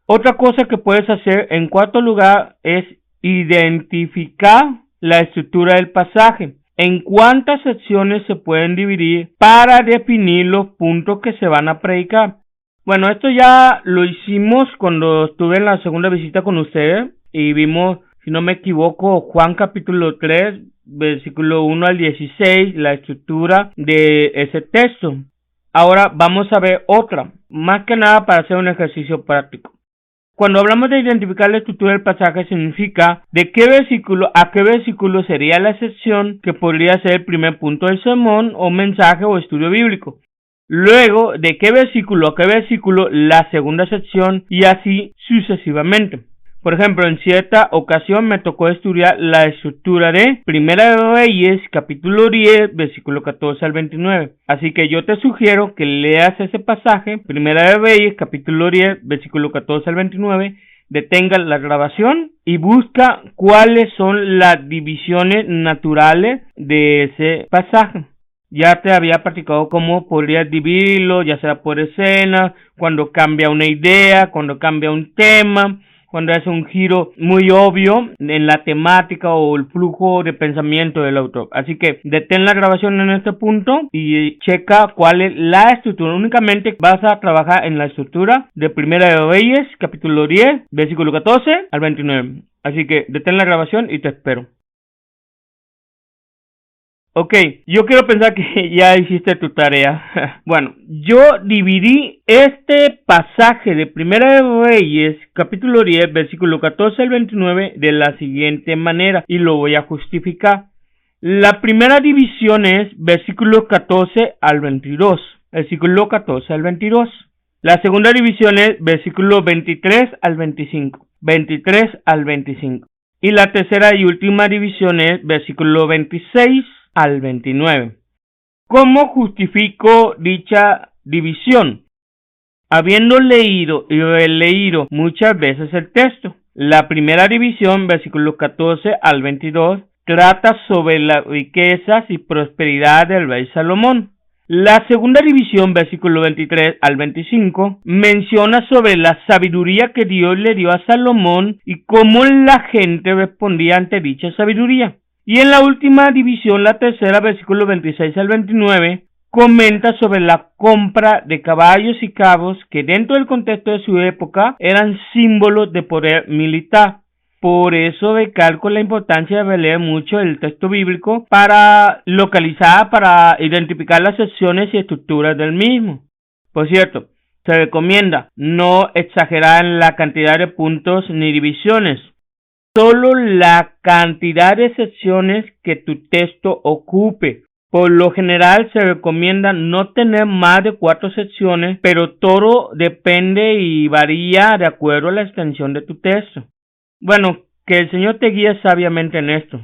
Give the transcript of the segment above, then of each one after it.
Otra cosa que puedes hacer en cuarto lugar es identificar la estructura del pasaje. En cuántas secciones se pueden dividir para definir los puntos que se van a predicar. Bueno, esto ya lo hicimos cuando estuve en la segunda visita con ustedes y vimos, si no me equivoco, Juan capítulo 3, versículo 1 al 16, la estructura de ese texto. Ahora vamos a ver otra, más que nada para hacer un ejercicio práctico. Cuando hablamos de identificar la estructura del pasaje, significa de qué versículo a qué versículo sería la sección que podría ser el primer punto del sermón o mensaje o estudio bíblico. Luego, de qué versículo a qué versículo la segunda sección y así sucesivamente. Por ejemplo, en cierta ocasión me tocó estudiar la estructura de Primera de Reyes, capítulo 10, versículo 14 al 29. Así que yo te sugiero que leas ese pasaje, Primera de Reyes, capítulo 10, versículo 14 al 29, detenga la grabación y busca cuáles son las divisiones naturales de ese pasaje. Ya te había practicado cómo podrías dividirlo, ya sea por escena, cuando cambia una idea, cuando cambia un tema, cuando hace un giro muy obvio en la temática o el flujo de pensamiento del autor. Así que detén la grabación en este punto y checa cuál es la estructura. Únicamente vas a trabajar en la estructura de Primera de Reyes, capítulo 10, versículo 14 al 29. Así que detén la grabación y te espero. Ok, yo quiero pensar que ya hiciste tu tarea. Bueno, yo dividí este pasaje de Primera de Reyes, capítulo 10, versículo 14 al 29, de la siguiente manera, y lo voy a justificar. La primera división es versículo 14 al 22, versículo 14 al 22. La segunda división es versículo 23 al 25, 23 al 25. Y la tercera y última división es versículo 26 al 29. ¿Cómo justifico dicha división? Habiendo leído y releído muchas veces el texto. La primera división, versículos 14 al 22, trata sobre las riquezas y prosperidad del rey Salomón. La segunda división, versículo 23 al 25, menciona sobre la sabiduría que Dios le dio a Salomón y cómo la gente respondía ante dicha sabiduría. Y en la última división, la tercera, versículo 26 al 29, comenta sobre la compra de caballos y cabos que dentro del contexto de su época eran símbolos de poder militar. Por eso recalco la importancia de leer mucho el texto bíblico para localizar, para identificar las secciones y estructuras del mismo. Por cierto, se recomienda no exagerar en la cantidad de puntos ni divisiones. Solo la cantidad de secciones que tu texto ocupe. Por lo general se recomienda no tener más de 4 secciones, pero todo depende y varía de acuerdo a la extensión de tu texto. Bueno, que el Señor te guíe sabiamente en esto.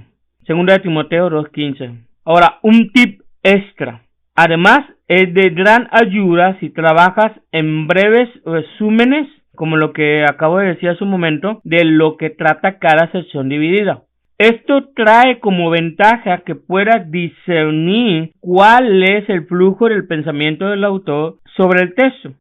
Segunda de Timoteo 2:15. Ahora, un tip extra. Además, es de gran ayuda si trabajas en breves resúmenes, como lo que acabo de decir hace un momento, de lo que trata cada sección dividida. Esto trae como ventaja que puedas discernir cuál es el flujo del pensamiento del autor sobre el texto.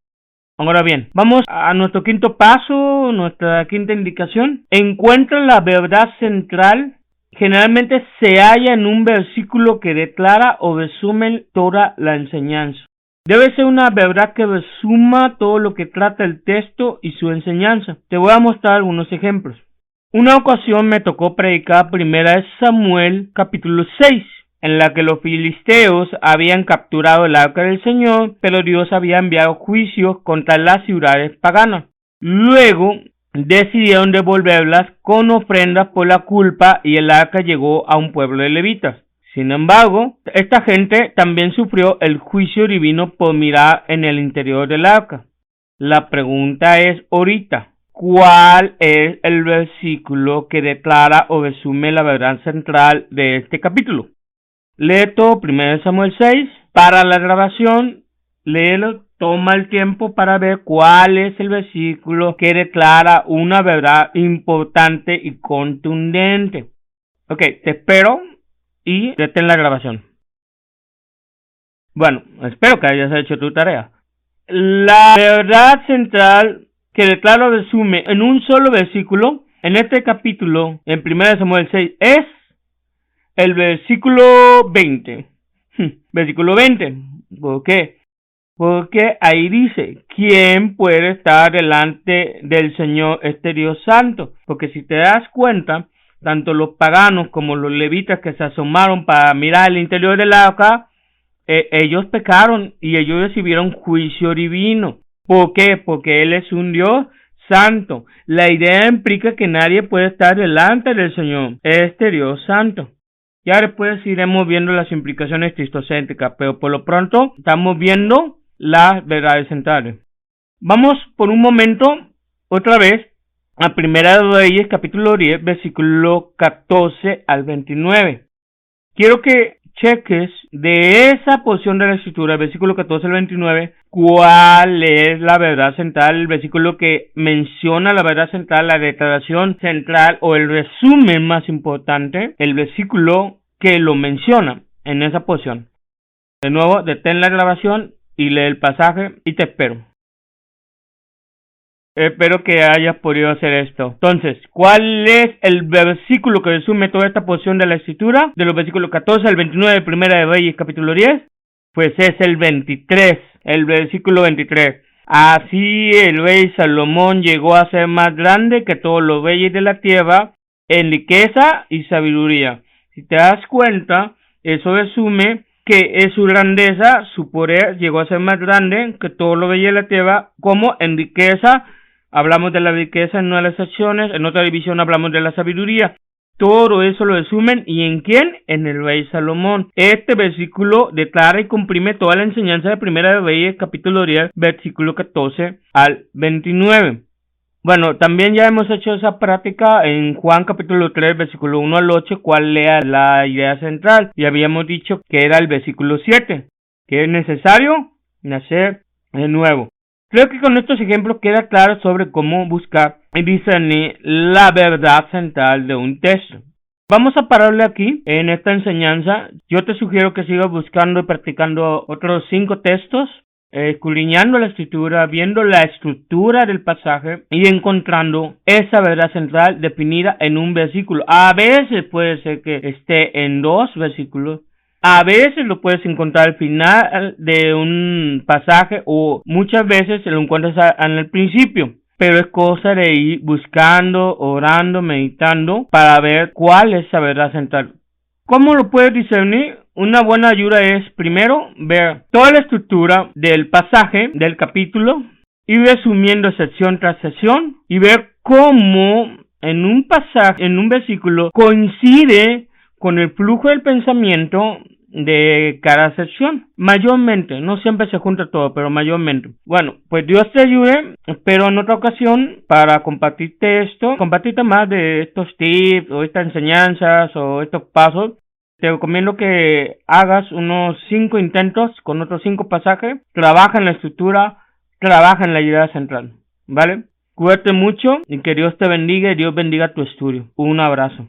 Ahora bien, vamos a nuestro quinto paso, nuestra quinta indicación. Encuentra la verdad central. Generalmente se halla en un versículo que declara o resume toda la enseñanza. Debe ser una verdad que resuma todo lo que trata el texto y su enseñanza. Te voy a mostrar algunos ejemplos. Una ocasión me tocó predicar Primera de Samuel, capítulo 6, en la que los filisteos habían capturado el arca del Señor, pero Dios había enviado juicios contra las ciudades paganas. Luego decidieron devolverlas con ofrendas por la culpa y el arca llegó a un pueblo de levitas. Sin embargo, esta gente también sufrió el juicio divino por mirar en el interior del arca. La pregunta es ahorita, ¿cuál es el versículo que declara o resume la verdad central de este capítulo? Lee todo 1 Samuel 6. Para la grabación, léelo, toma el tiempo para ver cuál es el versículo que declara una verdad importante y contundente. Ok, te espero y detén la grabación. Bueno, espero que hayas hecho tu tarea. La verdad central que de claro resume en un solo versículo, en este capítulo, en 1 Samuel 6, es el versículo 20. Versículo 20. ¿Por qué? Porque ahí dice, ¿quién puede estar delante del Señor este Dios santo? Porque si te das cuenta, tanto los paganos como los levitas que se asomaron para mirar el interior del arca, ellos pecaron y ellos recibieron juicio divino. ¿Por qué? Porque Él es un Dios santo. La idea implica que nadie puede estar delante del Señor, este Dios santo. Ya después iremos viendo las implicaciones cristocéntricas, pero por lo pronto estamos viendo las verdades centrales. Vamos por un momento, otra vez, a Primera de Reyes, capítulo 10, versículo 14 al 29. Quiero que cheques de esa porción de la escritura, el versículo 14 al 29, cuál es la verdad central, el versículo que menciona la verdad central, la declaración central o el resumen más importante, el versículo que lo menciona en esa porción. De nuevo, detén la grabación y lee el pasaje y te espero. Espero que hayas podido hacer esto. Entonces, ¿cuál es el versículo que resume toda esta porción de la escritura? De los versículos 14 al 29 de Primera de Reyes, capítulo 10. Pues es el 23, el versículo 23. Así el rey Salomón llegó a ser más grande que todos los reyes de la tierra en riqueza y sabiduría. Si te das cuenta, eso resume que es su grandeza, su poder llegó a ser más grande que todos los reyes de la tierra, como en riqueza. Hablamos de la riqueza en una de las secciones, en otra división hablamos de la sabiduría. Todo eso lo resumen, ¿y en quién? En el rey Salomón. Este versículo declara y comprime toda la enseñanza de Primera de Reyes, capítulo 10, versículo 14 al 29. Bueno, también ya hemos hecho esa práctica en Juan capítulo 3, versículo 1 al 8, cuál lea la idea central. Y habíamos dicho que era el versículo 7, que es necesario nacer de nuevo. Creo que con estos ejemplos queda claro sobre cómo buscar y discernir la verdad central de un texto. Vamos a pararle aquí en esta enseñanza. Yo te sugiero que sigas buscando y practicando otros 5 textos, escudriñando la escritura, viendo la estructura del pasaje y encontrando esa verdad central definida en un versículo. A veces puede ser que esté en 2 versículos. A veces lo puedes encontrar al final de un pasaje o muchas veces lo encuentras en el principio. Pero es cosa de ir buscando, orando, meditando para ver cuál es la verdad central. ¿Cómo lo puedes discernir? Una buena ayuda es primero ver toda la estructura del pasaje, del capítulo, y resumiendo sección tras sección y ver cómo en un pasaje, en un versículo, coincide con el flujo del pensamiento de cada sección. Mayormente, no siempre se junta todo, pero mayormente. Bueno, pues Dios te ayude. Espero en otra ocasión para compartirte más de estos tips o estas enseñanzas o estos pasos. Te recomiendo que hagas unos 5 intentos con otros 5 pasajes. Trabaja en la estructura, trabaja en la idea central, ¿vale? Cuídate mucho y que Dios te bendiga y Dios bendiga tu estudio. Un abrazo.